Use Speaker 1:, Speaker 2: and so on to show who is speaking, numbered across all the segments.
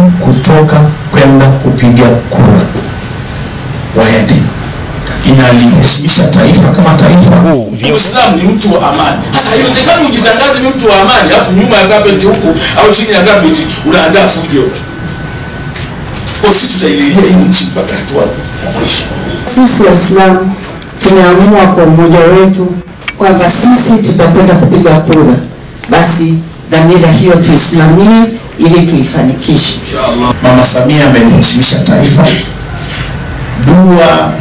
Speaker 1: watu kutoka kwenda kupiga kura waende. Inaliheshimisha taifa kama taifa.
Speaker 2: Muislamu ni mtu wa amani. Sasa haiwezekani ujitangaze ni mtu wa amani alafu nyuma ya carpet huku au chini ya carpet unaandaa fujo. Kwa sisi tutailelia hii nchi mpaka hatua ya mwisho.
Speaker 3: Sisi Waislamu tumeamua kwa umoja wetu kwamba sisi tutakwenda kupiga kura. Basi dhamira hiyo tuisimamie ili tuifanikishe.
Speaker 2: Inshallah.
Speaker 1: Mama Samia ameliheshimisha taifa. Dua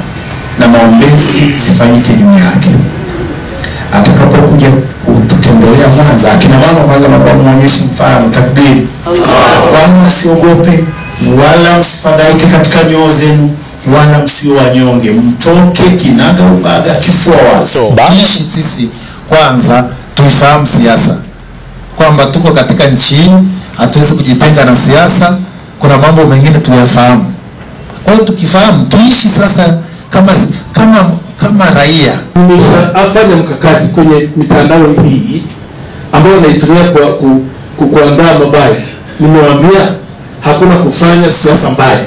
Speaker 1: na maombezi zifanyike juu yake. Atakapokuja kututembelea Mwanza, akina mama kwanza muonyeshe mfano, takbiri. Wala msiogope, wala msifadhaike katika nyoyo zenu, wala msio wanyonge, mtoke kinaga ubaga kifua wazi.
Speaker 4: Tuishi sisi kwanza, tuifahamu siasa kwamba tuko katika nchi hii, hatuwezi kujitenga na siasa. Kuna mambo mengine tuyafahamu. Kwa hiyo tukifahamu, tuishi sasa kama raia.
Speaker 5: Nimefanya mkakati kwenye mitandao hii ambayo naitumia kuandaa mabaya. Nimewaambia hakuna kufanya siasa mbaya,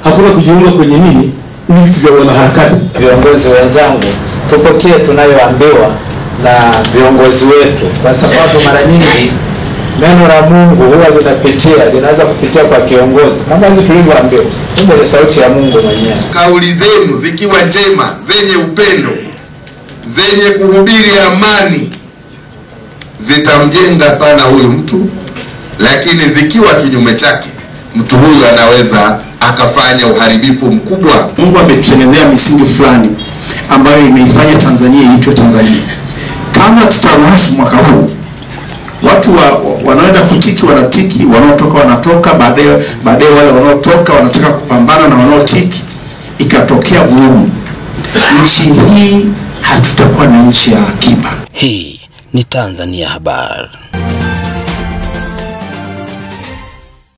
Speaker 5: hakuna kujiunga kwenye nini ili vitu vya wanaharakati.
Speaker 6: Viongozi wenzangu, tupokee tunayoambiwa na viongozi wetu, kwa sababu mara nyingi neno la Mungu huwa linaweza kupitia kwa kiongozi kama hivi tulivyoambiwa. Mungu ni sauti ya Mungu mwenyewe.
Speaker 7: Kauli zenu zikiwa njema, zenye upendo, zenye kuhubiri amani, zitamjenga sana huyu mtu, lakini zikiwa kinyume chake, mtu huyu anaweza akafanya uharibifu mkubwa.
Speaker 1: Mungu ametutengenezea misingi fulani ambayo imeifanya Tanzania iitwe Tanzania. Kama tutaruhusu mwaka huu watu wanaenda kutiki wanatiki, wanaotoka wanatoka, baadaye wale wanaotoka wanataka kupambana na wanaotiki, ikatokea vurugu, nchi hii hatutakuwa na nchi ya akiba.
Speaker 8: Hii ni Tanzania Habari.